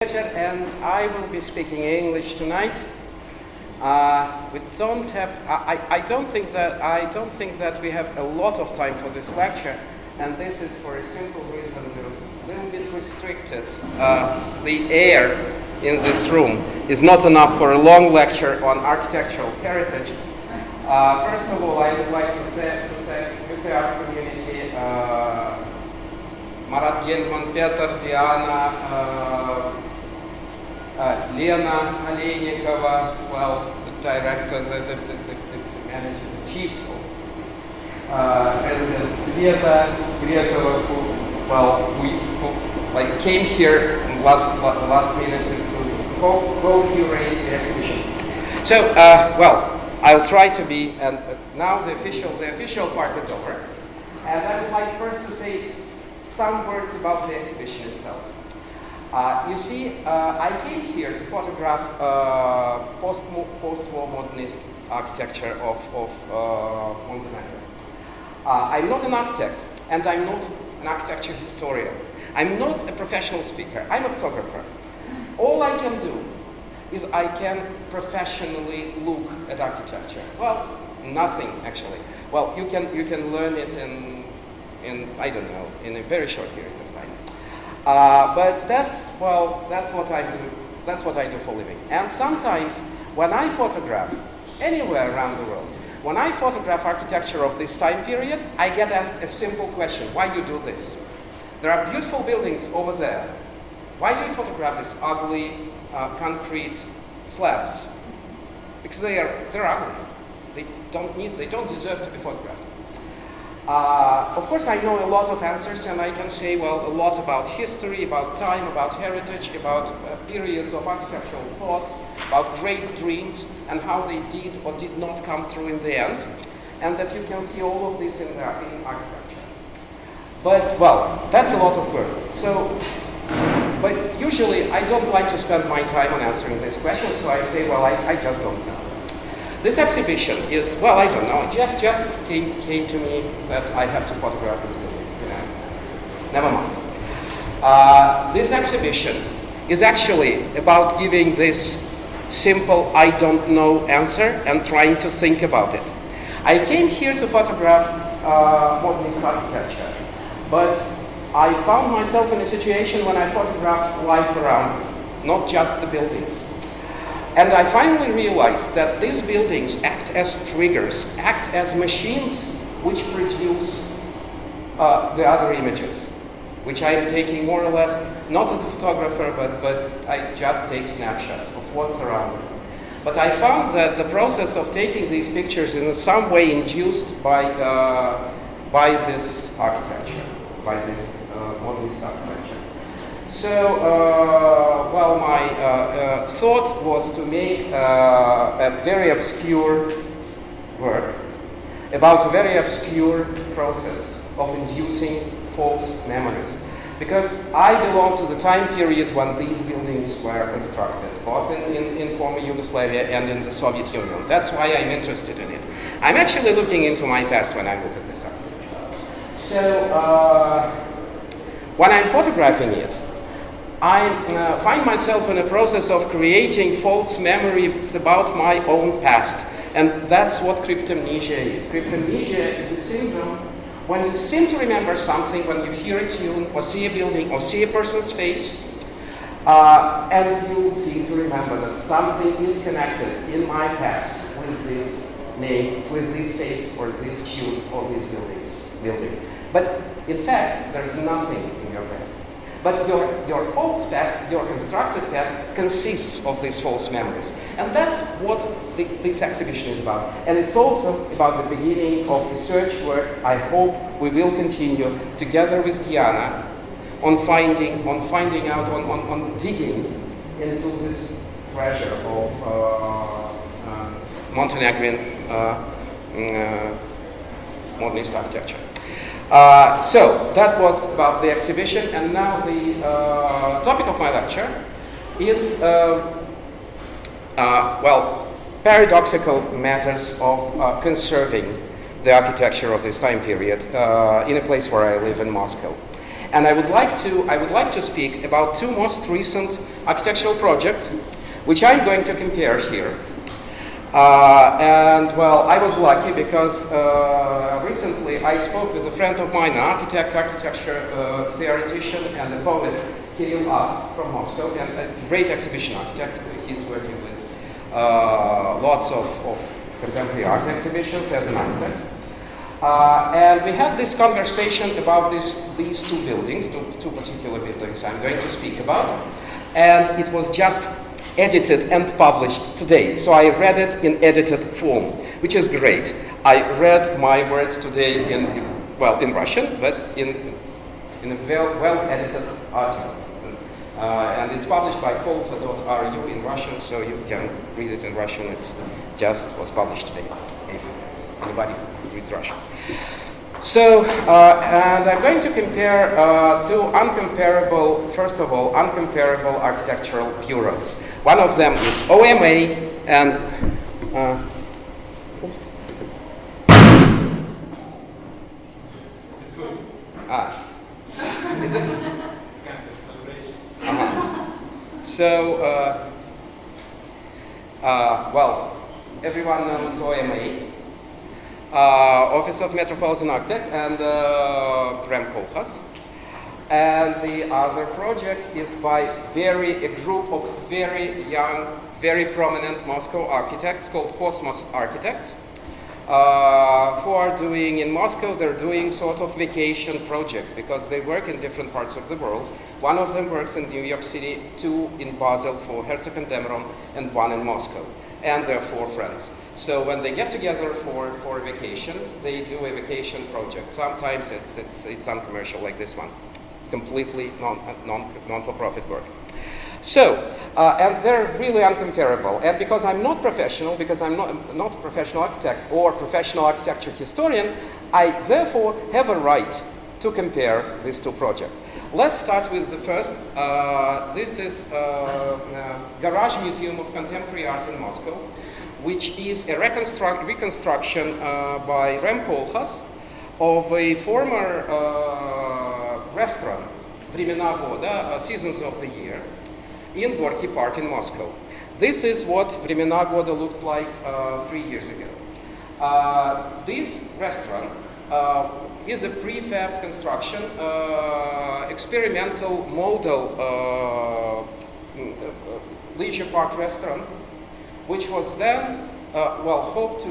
And I will be speaking English tonight. We don't have. I don't think that we have a lot of time for this lecture, and this is for a simple reason: we're a little bit restricted. The air in this room is not enough for a long lecture on architectural heritage. First of all, I would like to thank the art community, Marat Gendman, Peter, Diana. Lena Aleynikova, well, the director, the manager, the chief of residence, Sveta Grekova, who came here last minute to co-curate the exhibition. So, I'll try to be, and now the official part is over, and I would like first to say some words about the exhibition itself. You see, I came here to photograph post-war modernist architecture of Montenegro. I'm not an architect, and I'm not an architecture historian. I'm not a professional speaker. I'm a photographer. All I can do is I can professionally look at architecture. Well, nothing actually. Well, you can learn it in I don't know, in a very short period of time. But that's what I do. That's what I do for a living. And sometimes, when I photograph anywhere around the world, when I photograph architecture of this time period, I get asked a simple question: why do you do this? There are beautiful buildings over there. Why do you photograph these ugly concrete slabs? Because they're ugly. They don't deserve to be photographed. Of course, I know a lot of answers, and I can say, well, a lot about history, about time, about heritage, about periods of architectural thought, about great dreams, and how they did or did not come through in the end, and that you can see all of this in architecture. But, well, that's a lot of work. But usually, I don't like to spend my time on answering this question, so I say, well, I just don't know. This exhibition is, well, I don't know, it just came to me that I have to photograph this building, Never mind. This exhibition is actually about giving this simple I don't know answer and trying to think about it. I came here to photograph modernist architecture, but I found myself in a situation when I photographed life around, not just the buildings. And I finally realized that these buildings act as triggers, act as machines which produce the other images, which I am taking more or less, not as a photographer, but I just take snapshots of what's around me. But I found that the process of taking these pictures is in some way induced by this architecture, by this modernist architecture. So, my thought was to make a very obscure work about a very obscure process of inducing false memories. Because I belong to the time period when these buildings were constructed, both in former Yugoslavia and in the Soviet Union. That's why I'm interested in it. I'm actually looking into my past when I look at this architecture. So, when I'm photographing it, I find myself in a process of creating false memories about my own past. And that's what cryptomnesia is. Cryptomnesia is a syndrome when you seem to remember something, when you hear a tune, or see a building, or see a person's face, and you seem to remember that something is connected in my past with this name, with this face, or this tune, or this building. But in fact, there's nothing in your past. But your false past, your constructed past, consists of these false memories. And that's what this exhibition is about. And it's also about the beginning of research work I hope we will continue together with Diana on finding out, on digging into this treasure of Montenegrin modernist architecture. So that was about the exhibition, and now the topic of my lecture is, paradoxical matters of conserving the architecture of this time period in a place where I live in Moscow. And I would like to speak about two most recent architectural projects, which I'm going to compare here. And well, I was lucky because recently I spoke with a friend of mine, an architect, architecture theoretician, and a poet, Kirill As from Moscow, and a great exhibition architect. He's working with lots of contemporary art exhibitions as an architect. And we had this conversation about these two buildings, two particular buildings I'm going to speak about, and it was just edited and published today. So I read it in edited form, which is great. I read my words today in Russian, but in a well-edited article. And it's published by Kotor.ru in Russian, so you can read it in Russian. It just was published today, if anybody reads Russian. So, and I'm going to compare two uncomparable architectural bureaus. One of them is OMA and is it? It's kind of a celebration. So, well, everyone knows OMA, Office of Metropolitan Architects, and Rem Koolhaas. And the other project is by a group of very young, very prominent Moscow architects called Cosmos Architects, who are doing in Moscow, they're doing sort of vacation projects because they work in different parts of the world. One of them works in New York City, two in Basel for Herzog and Demeron, and one in Moscow. And they're four friends. So when they get together for a vacation, they do a vacation project. Sometimes it's uncommercial, like this one. Completely non-for-profit work. So, and they're really uncomparable. And because I'm not professional, because I'm not a professional architect or professional architecture historian, I therefore have a right to compare these two projects. Let's start with the first. This is Garage Museum of Contemporary Art in Moscow, which is a reconstruction by Rem Koolhaas of a former restaurant, Vremena Goda, Seasons of the Year, in Gorky Park in Moscow. This is what Vremena Goda looked like 3 years ago. This restaurant is a prefab construction, experimental model leisure park restaurant, which was then hoped to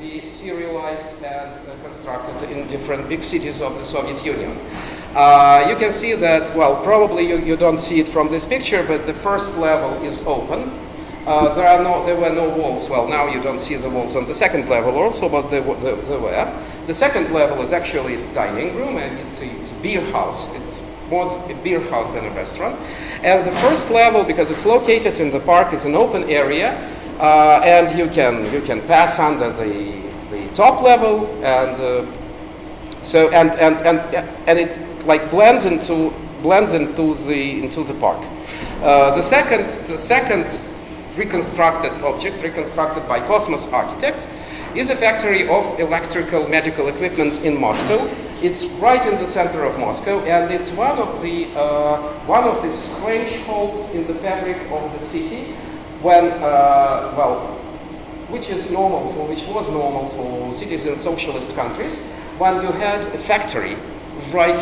be serialized and constructed in different big cities of the Soviet Union. You can see that, well, probably you don't see it from this picture, but the first level is open. There were no walls. Well, now you don't see the walls on the second level also, but there were. The second level is actually a dining room, and it's a beer house. It's more a beer house than a restaurant. And the first level, because it's located in the park, is an open area, and you can pass under the top level, and it like blends into the park. The second reconstructed object, reconstructed by Cosmos Architects, is a factory of electrical medical equipment in Moscow. It's right in the center of Moscow, and it's one of the strange holes in the fabric of the city, when which was normal for cities in socialist countries, when you had a factory right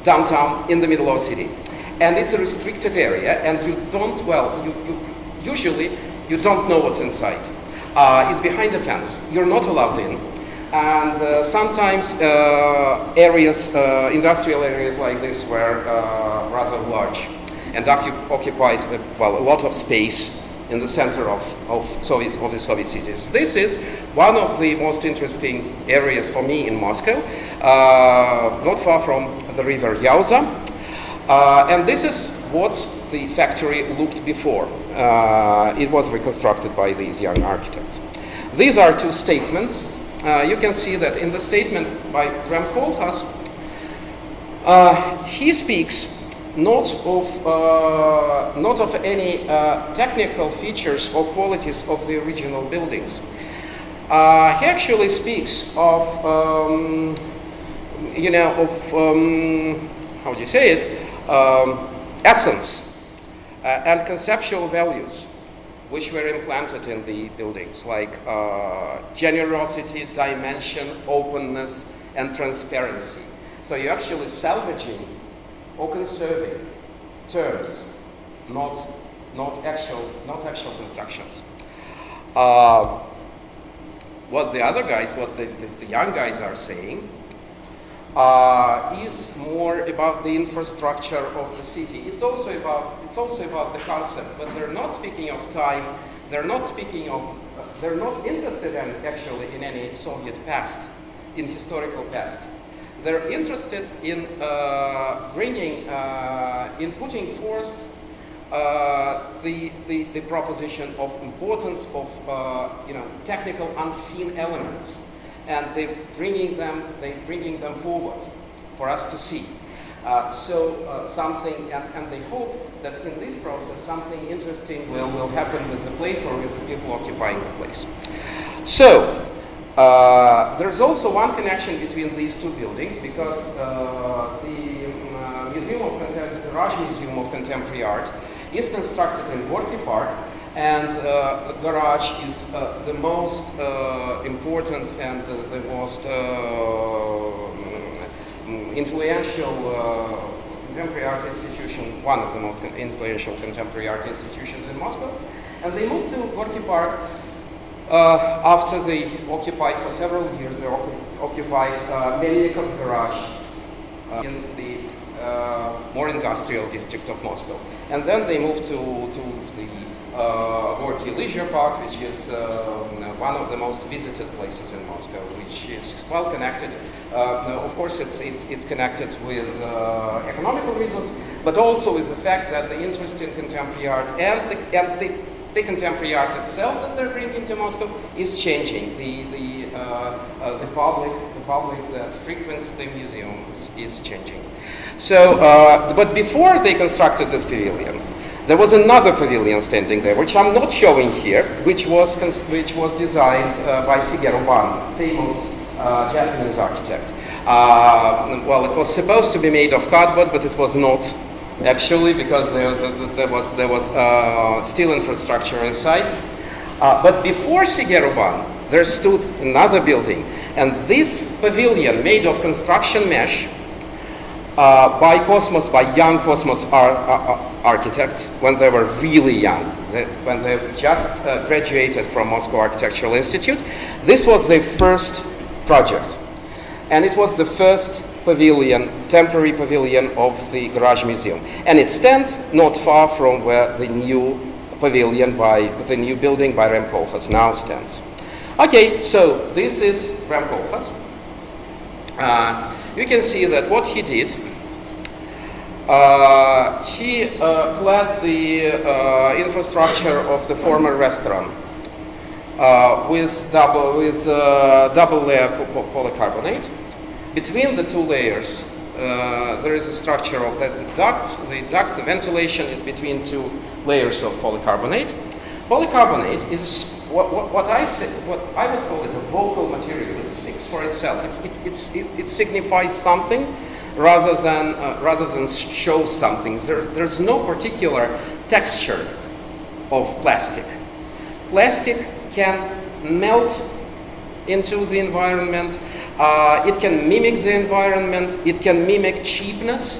downtown in the middle of the city, and it's a restricted area, and usually you don't know what's inside. It's behind a fence. You're not allowed in. And sometimes industrial areas like this were rather large and occupied a lot of space in the center of the Soviet cities. This is one of the most interesting areas for me in Moscow, not far from the river Yauza. And this is what the factory looked before. It was reconstructed by these young architects. These are two statements. You can see that in the statement by Rem Koolhaas, he speaks not of any technical features or qualities of the original buildings. He actually speaks of how do you say it, essence and conceptual values which were implanted in the buildings, like generosity, dimension, openness, and transparency. So you're actually salvaging or conserving terms, not actual constructions. What the other guys, what the young guys are saying, is more about the infrastructure of the city. It's also about the concept, but they're not speaking of time. They're not interested in any Soviet past, in historical past. They're interested in in putting forth the proposition of importance of technical unseen elements, and they're bringing them forward for us to see. Something, and they hope that in this process something interesting will happen with the place or with the people occupying the place. So there's also one connection between these two buildings, because the Garage Museum of Contemporary Art is constructed in Gorky Park, and the garage is the most important and the most influential contemporary art institution, one of the most influential contemporary art institutions in Moscow. And they moved to Gorky Park after they occupied for several years. They occupied Melnikov's garage in the more industrial district of Moscow. And then they moved to the Gorky Leisure Park, which is one of the most visited places in Moscow, which is well connected. Of course, it's connected with economical reasons, but also with the fact that the interest in contemporary art and the contemporary art itself that they're bringing to Moscow is changing. The public that frequents the museums is changing. So, but before they constructed this pavilion, there was another pavilion standing there, which I'm not showing here, which was designed by Shigeru Ban, famous Japanese architect. Well, it was supposed to be made of cardboard, but it was not actually, because there was steel infrastructure inside. But before Shigeru Ban, there stood another building, and this pavilion made of construction mesh by young Cosmos architects when they were really young, when they just graduated from Moscow Architectural Institute. This was their first project, and it was the first pavilion, temporary pavilion of the Garage Museum, and it stands not far from where the new pavilion the new building by Rem Koolhaas now stands. Okay, so this is Rem Koolhaas. You can see that what he did, he clad the infrastructure of the former restaurant with double layer polycarbonate. Between the two layers, there is a structure of the ducts. The ventilation is between two layers of polycarbonate. Polycarbonate is what I would call it a vocal material. It speaks for itself. It signifies something rather than shows something. There's no particular texture of plastic. Plastic can melt into the environment. It can mimic the environment. It can mimic cheapness,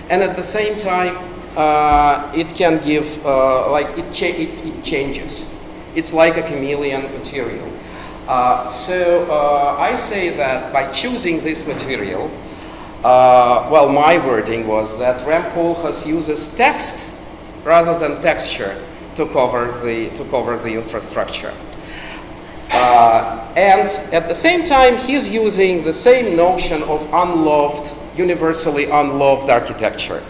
and at the same time, it can give it changes. It's like a chameleon material. So I say that by choosing this material, well, my wording was that Rem Koolhaas uses text rather than texture to cover the infrastructure. And at the same time, he's using the same notion of unloved, universally unloved architecture.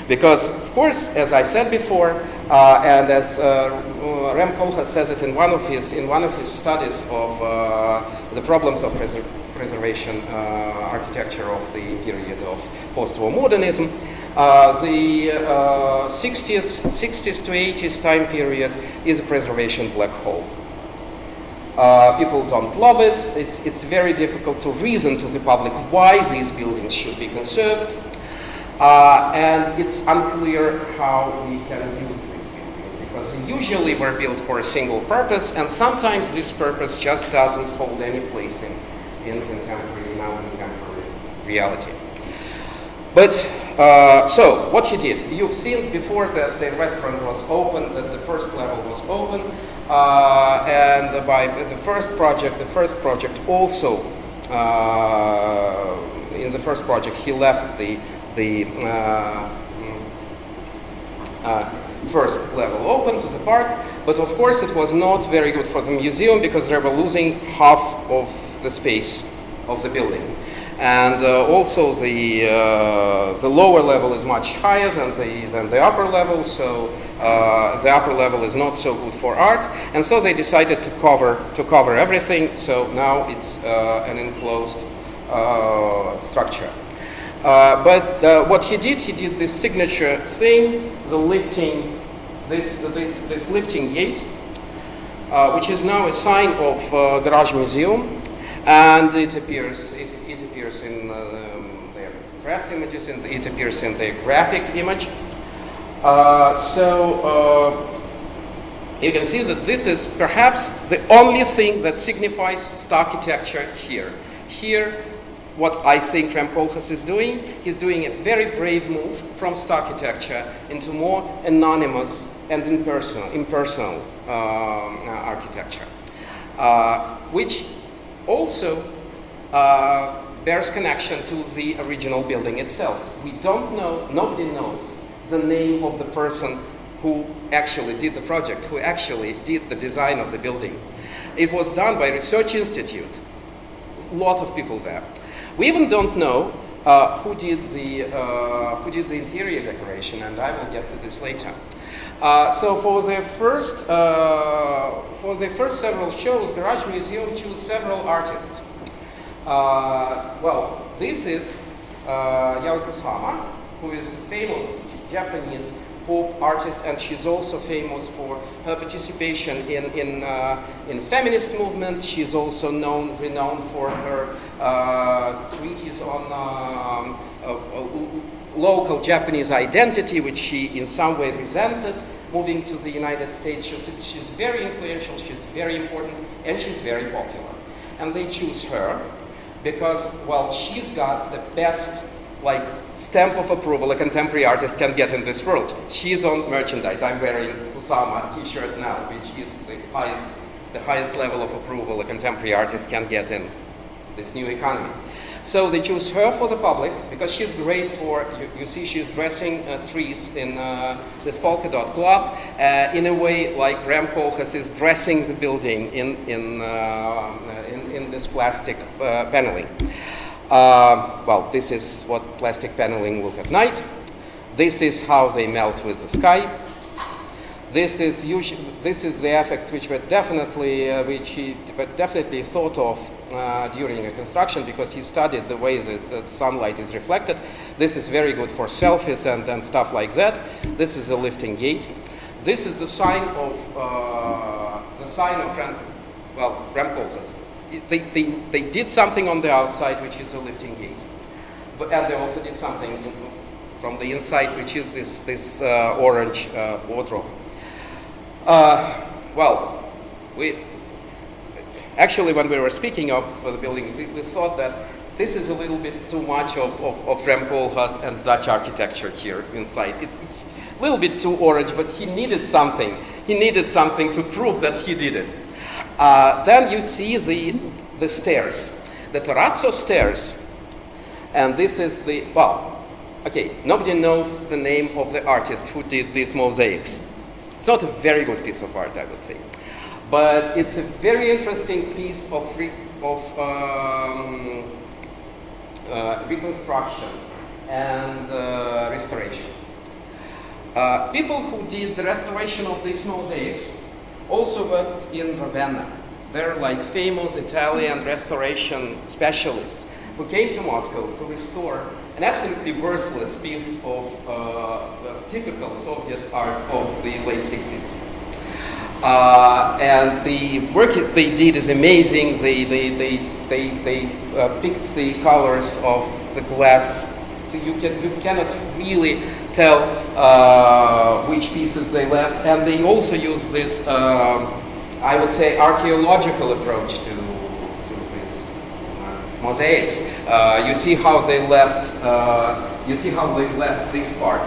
Because, of course, as I said before, and as Rem Koolhaas says it in one of his studies of the problems of preservation architecture of the period of post-war modernism, the 60s to 80s time period is a preservation black hole. People don't love it. It's very difficult to reason to the public why these buildings should be conserved. And it's unclear how we can use these buildings, because they usually were built for a single purpose, and sometimes this purpose just doesn't hold any place in contemporary reality. But so what he did, you've seen before that the restaurant was open, that the first level was open, and by the first project also, in the first project he left the first level open to the park, but of course it was not very good for the museum because they were losing half of the space of the building. And also the lower level is much higher than the upper level, so the upper level is not so good for art, and so they decided to cover everything. So now it's an enclosed structure. But what he did this signature thing, the lifting, this lifting gate, which is now a sign of Garage Museum, and it appears in their press images, and it appears in the graphic image. You can see that this is perhaps the only thing that signifies star architecture here. Here, what I think Rem Koolhaas is doing, he's doing a very brave move from star architecture into more anonymous and impersonal architecture, which also bears connection to the original building itself. We don't know, nobody knows the name of the person who actually did the project, who actually did the design of the building. It was done by a research institute, a lot of people there. We even don't know who did the interior decoration, and I will get to this later. So for the first several shows, Garage Museum chose several artists. Well, this is Yuri Palmin, who is a famous Japanese pop artist, and she's also famous for her participation in feminist movement. She's also renowned for her treatise on local Japanese identity, which she in some way resented, moving to the United States. She's very influential, she's very important, and she's very popular. And they choose her because, well, she's got the best, like, stamp of approval a contemporary artist can get in this world. She's on merchandise. I'm wearing Kusama t-shirt now, which is the highest level of approval a contemporary artist can get in this new economy. So they choose her for the public because she's great for, you see she's dressing trees in this polka dot cloth in a way like Rem Koolhaas is dressing the building in this plastic paneling. Well, this is what plastic paneling look at night. This is how they melt with the sky. This is the effects which were definitely thought of during a construction, because he studied the way that sunlight is reflected. This is very good for selfies and stuff like that. This is a lifting gate. This is the sign of Rem Koolhaas. They did something on the outside, which is a lifting gate, and they also did something from the inside, which is this orange wardrobe. Well, actually, when we were speaking of the building, we thought that this is a little bit too much of Rem Koolhaas and Dutch architecture here inside. It's a little bit too orange, but he needed something. He needed something to prove that he did it. Then you see the stairs, the terrazzo stairs, and this is the, well, okay, nobody knows the name of the artist who did these mosaics. It's not a very good piece of art, I would say, but it's a very interesting piece of reconstruction and restoration. People who did the restoration of these mosaics also worked in Ravenna. They're like famous Italian restoration specialists who came to Moscow to restore an absolutely worthless piece of typical Soviet art of the late 60s. And the work they did is amazing. They picked the colors of the glass. You cannot clearly tell which pieces they left, and they also use this, I would say, archaeological approach to this mosaics. You see how they left. You see how they left this part,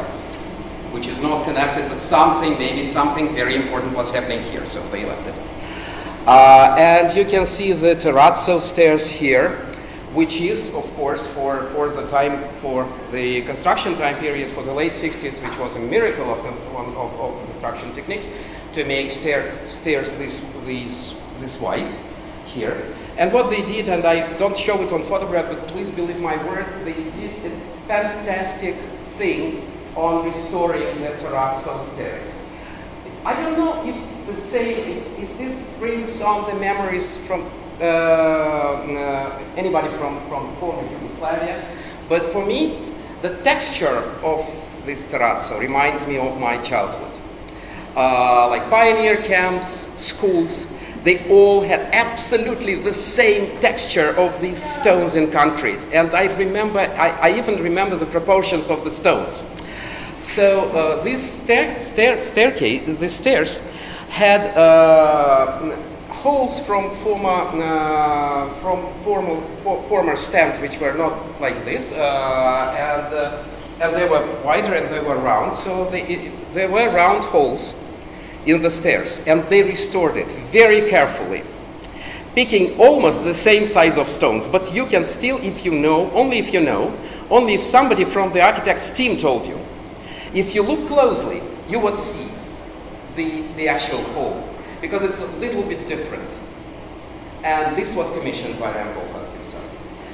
which is not connected, but something, maybe something very important was happening here, so they left it. And you can see the terrazzo stairs here, which is, of course, for the construction time period for the late 60s, which was a miracle of construction techniques, to make stairs this wide here. And what they did, and I don't show it on photograph, but please believe my word, they did a fantastic thing on restoring the terrazzo stairs. I don't know if if this brings on the memories from anybody from former Yugoslavia, but for me, the texture of this terrazzo reminds me of my childhood. Like pioneer camps, schools, they all had absolutely the same texture of these stones in concrete. And I even remember the proportions of the stones. So these stairs had holes from former stands, which were not like this, and they were wider and they were round. So there were round holes in the stairs, and they restored it very carefully, picking almost the same size of stones. But you can still, if you know, only if somebody from the architect's team told you. If you look closely, you would see the actual hole, because it's a little bit different. And this was commissioned by Kolkhoz himself.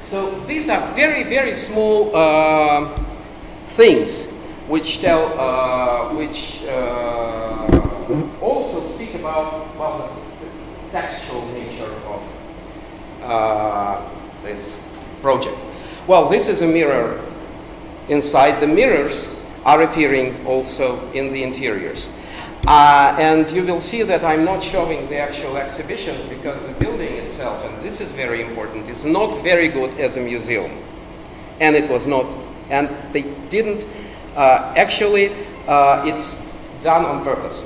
So these are very, very small things which tell, also speak about, well, the textual nature of this project. Well, this is a mirror inside. The mirrors are appearing also in the interiors. And you will see that I'm not showing the actual exhibitions because the building itself, and this is very important, is not very good as a museum. And it was not, and they didn't, actually, it's done on purpose.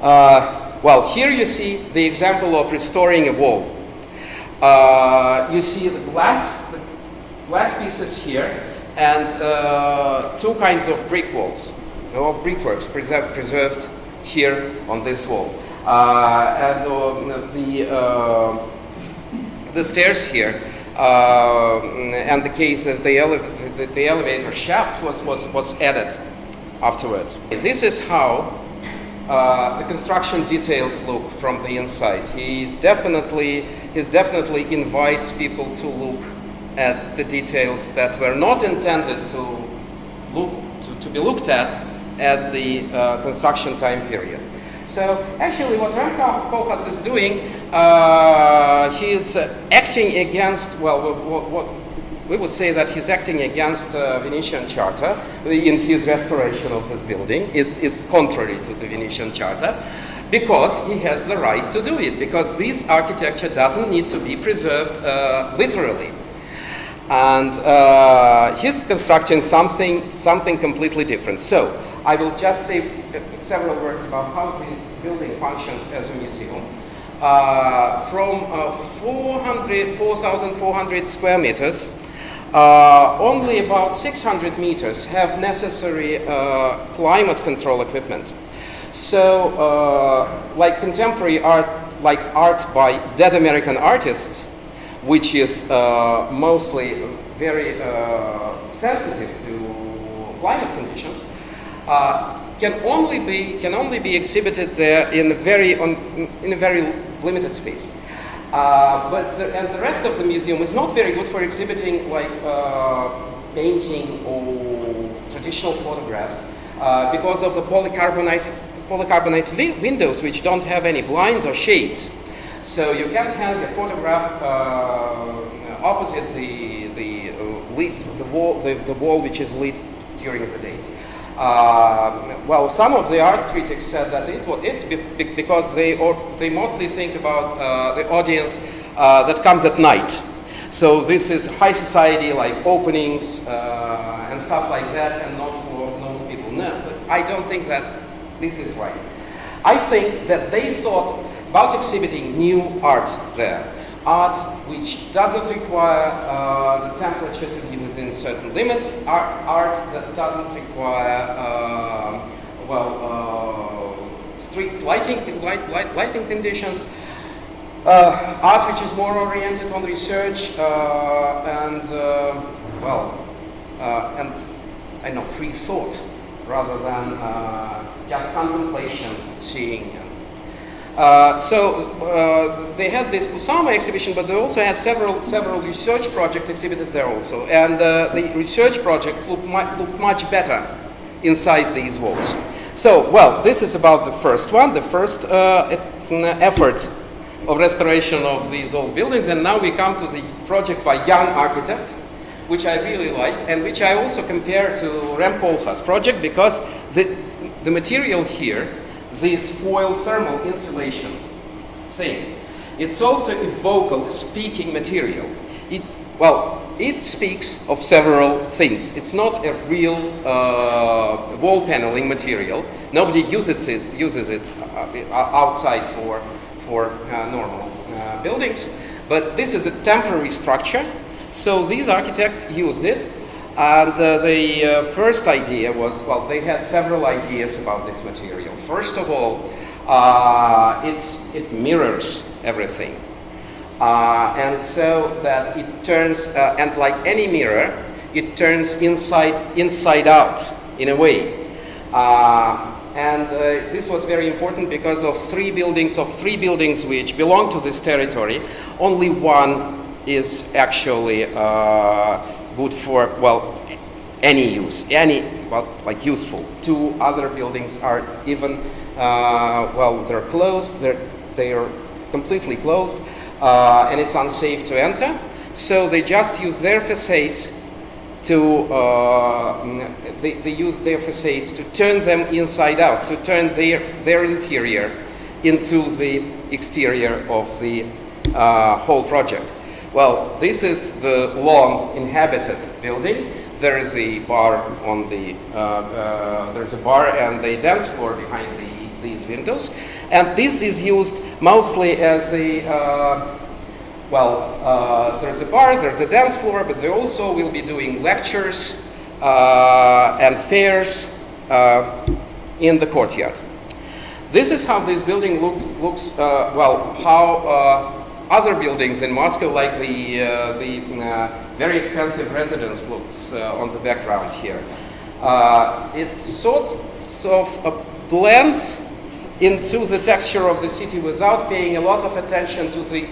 Well, here you see the example of restoring a wall. You see the glass pieces here, and two kinds of brick walls, of brickworks preserved here on this wall. And the stairs here, and the case that the elevator shaft was added afterwards. This is how the construction details look from the inside. He definitely invites people to look at the details that were not intended to be looked at the construction time period. So actually what Kolkhoz is doing, he is acting against, well, what we would say that he's acting against Venetian Charter in his restoration of this building. It's contrary to the Venetian Charter, because he has the right to do it, because this architecture doesn't need to be preserved literally. And he's constructing something completely different. So I will just say several words about how this building functions as a museum. From 4,400 square meters, only about 600 meters have necessary climate control equipment. So, like contemporary art, like art by dead American artists, which is mostly very sensitive to climate conditions, can only be exhibited there in a very limited space. But the rest of the museum is not very good for exhibiting like painting or traditional photographs because of the polycarbonate windows, which don't have any blinds or shades. So you can't have a photograph opposite the wall which is lit during the day. Well, some of the art critics said that it's because they mostly think about the audience that comes at night. So this is high society, like openings and stuff like that, and not for normal people. No, but I don't think that this is right. I think that they thought about exhibiting new art there. Art which does not require the temperature to be within certain limits, art that doesn't require strict lighting conditions, art which is more oriented on research and I know, free thought rather than just contemplation, seeing. So they had this Kusama exhibition, but they also had several research projects exhibited there also. And the research project looked much better inside these walls. So, well, this is about the first one, the first effort of restoration of these old buildings. And now we come to the project by young architects, which I really like, and which I also compare to Rem Koolhaas project, because the material here, this foil thermal insulation thing, it's also a vocal speaking material. It speaks of several things. It's not a real wall paneling material. Nobody uses it outside for normal buildings. But this is a temporary structure. So these architects used it. And the first idea was, well, they had several ideas about this material. First of all, it mirrors everything. And so that it turns, and like any mirror, it turns inside out in a way. This was very important because of three buildings which belong to this territory. Only one is actually good for, well, any use, like useful. Two other buildings are even, they're closed, they are completely closed, and it's unsafe to enter. So they just use their facades to, they use their facades to turn them inside out, to turn their interior into the exterior of the whole project. Well, this is the long inhabited building. There is a bar on the, there's a bar and a dance floor behind these windows. And this is used mostly as a, there's a bar, there's a dance floor, but they also will be doing lectures and fairs in the courtyard. This is how this building looks how other buildings in Moscow, like the very expensive residence looks on the background here. It sort of blends into the texture of the city without paying a lot of attention to the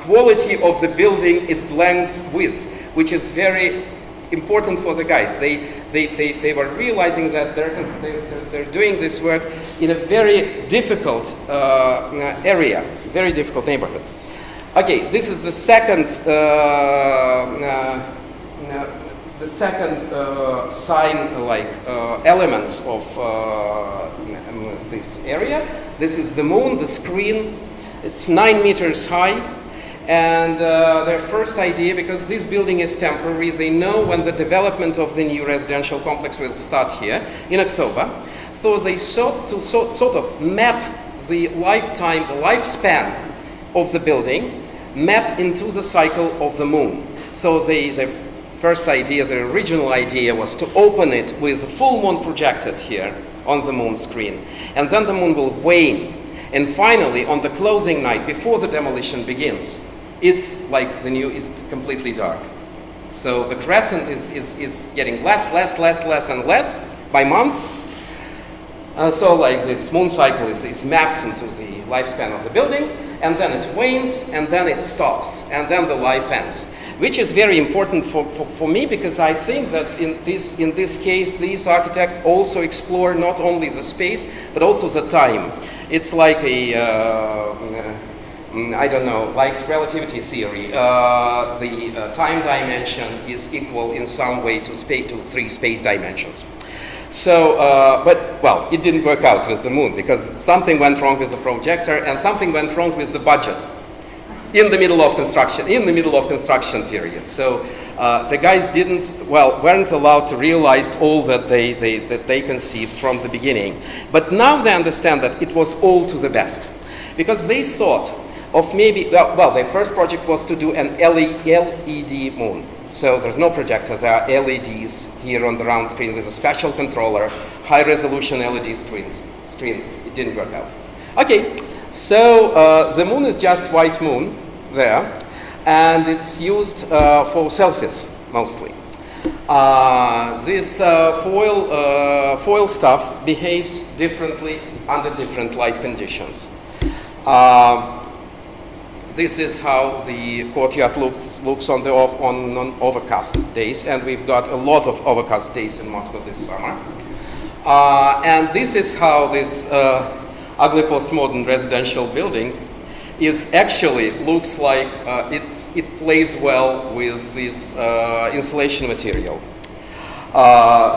quality of the building it blends with, which is very important for the guys. They were realizing that they're doing this work in a very difficult area, very difficult neighborhood. Okay, this is the second sign, elements of this area. This is the moon, the screen. It's 9 meters high. And their first idea, because this building is temporary, they know when the development of the new residential complex will start here in October. So they sought to sort of map the lifetime, the lifespan of the building, map into the cycle of the moon. So the first idea, the original idea, was to open it with the full moon projected here on the moon screen. And then the moon will wane. And finally, on the closing night, before the demolition begins, it's like it's completely dark. So the crescent is getting less and less by months. So like this moon cycle is mapped into the lifespan of the building, and then it wanes, and then it stops, and then the life ends. Which is very important for me, because I think that in this case, these architects also explore not only the space, but also the time. It's like I don't know, like relativity theory. The time dimension is equal in some way to 3 space dimensions. So, it didn't work out with the moon, because something went wrong with the projector and something went wrong with the budget. in the middle of construction period. So the guys weren't allowed to realize all that they conceived from the beginning. But now they understand that it was all to the best, because they thought of maybe, their first project was to do an LED moon. So there's no projector, there are LEDs here on the round screen with a special controller, high resolution LED screen. It didn't work out. Okay, so the moon is just white moon there, and it's used for selfies mostly. This foil stuff behaves differently under different light conditions. This is how the courtyard looks on overcast days, and we've got a lot of overcast days in Moscow this summer. And this is how this ugly postmodern residential building looks like it plays well with this insulation material.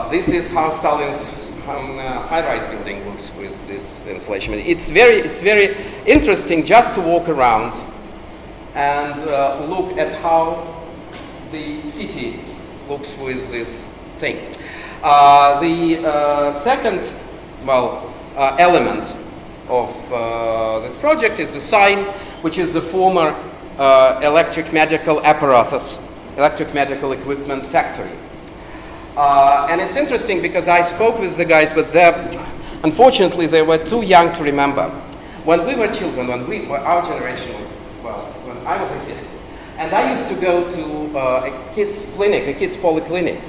This is how Stalin's high-rise building looks with this insulation. It's very interesting just to walk around and look at how the city looks with this thing. The second, element of this project is the sign, which is the former electric medical equipment factory. And it's interesting because I spoke with the guys, but unfortunately they were too young to remember. When we were children, our generation was, when I was a kid, and I used to go to a kids' clinic, a kids' polyclinic.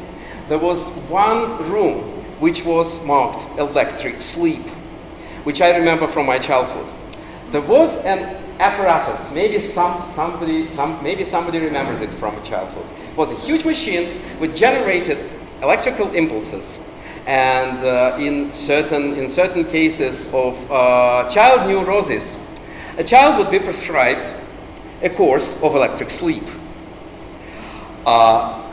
There was one room which was marked electric sleep, which I remember from my childhood. There was an apparatus, maybe somebody remembers it from childhood. It was a huge machine which generated electrical impulses, and in certain cases of child neurosis, a child would be prescribed a course of electric sleep.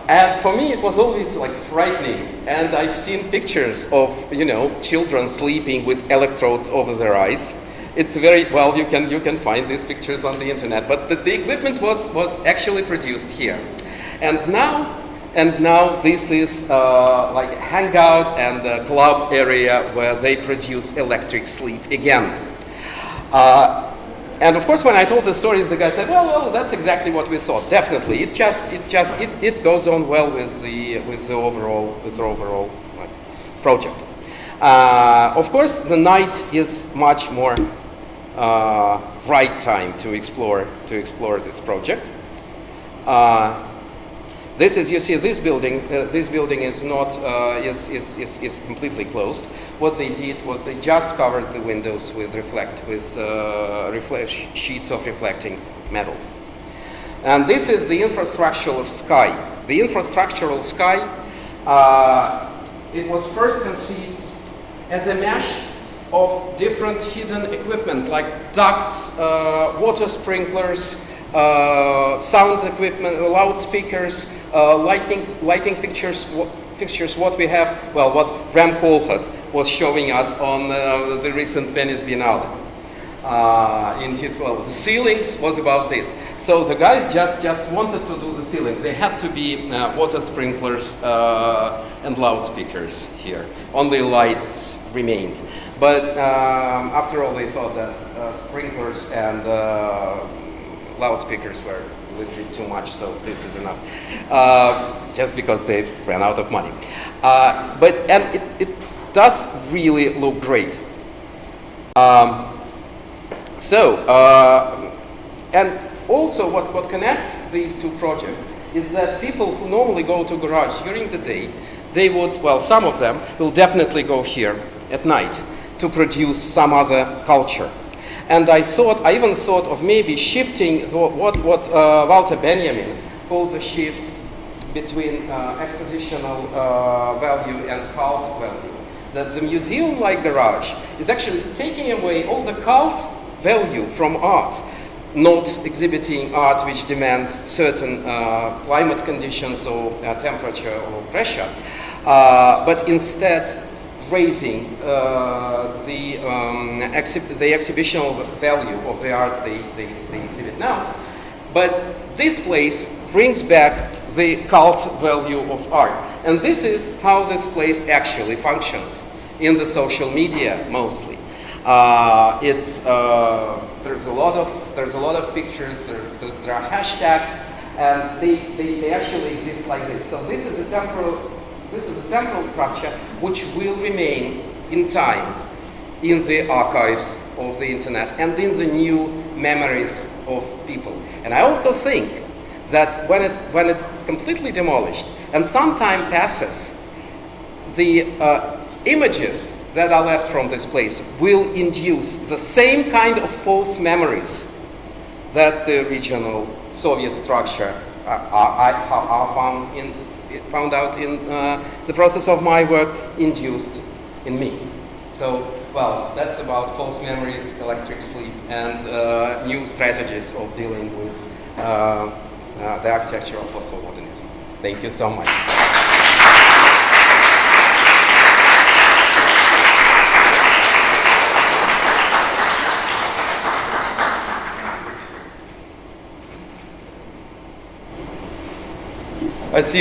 And for me, it was always like frightening. And I've seen pictures of, children sleeping with electrodes over their eyes. It's very, you can find these pictures on the internet. But the equipment was actually produced here. And now this is like a hangout and a club area where they produce electric sleep again. And of course, when I told the stories, the guy said, "Well, that's exactly what we thought. Definitely, it goes on well with the overall project." Of course, the night is much more right time to explore this project. This is, you see, this building is not is completely closed. What they did was they just covered the windows with sheets of reflecting metal. And this is the infrastructural sky. The infrastructural sky, it was first conceived as a mesh of different hidden equipment like ducts, water sprinklers, sound equipment, loudspeakers, lighting fixtures. What we have, what Bram Koolhaas was showing us on the recent Venice Biennale. In his, the ceilings was about this. So the guys just wanted to do the ceiling. They had to be water sprinklers and loudspeakers here. Only lights remained. But after all, they thought that sprinklers and loudspeakers were a little bit too much, so this is enough. Just because they ran out of money. But it does really look great. And also what connects these two projects is that people who normally go to garage during the day, they would, some of them will definitely go here at night to produce some other culture. And I even thought of maybe shifting what Walter Benjamin called the shift between expositional value and cult value. That the museum-like garage is actually taking away all the cult value from art, not exhibiting art which demands certain climate conditions or temperature or pressure, but instead raising the exhibitional value of the art they exhibit now. But this place brings back the cult value of art. And this is how this place actually functions in the social media mostly. There's a lot of pictures. There are hashtags, and they actually exist like this. So this is a temporal structure which will remain in time in the archives of the internet and in the new memories of people. And I also think that when it's completely demolished and some time passes, the images that are left from this place will induce the same kind of false memories that the original Soviet structure are found out in the process of my work induced in me. So, well, that's about false memories, electric sleep, and new strategies of dealing with the architecture of postmodernism. Thank you so much. Спасибо.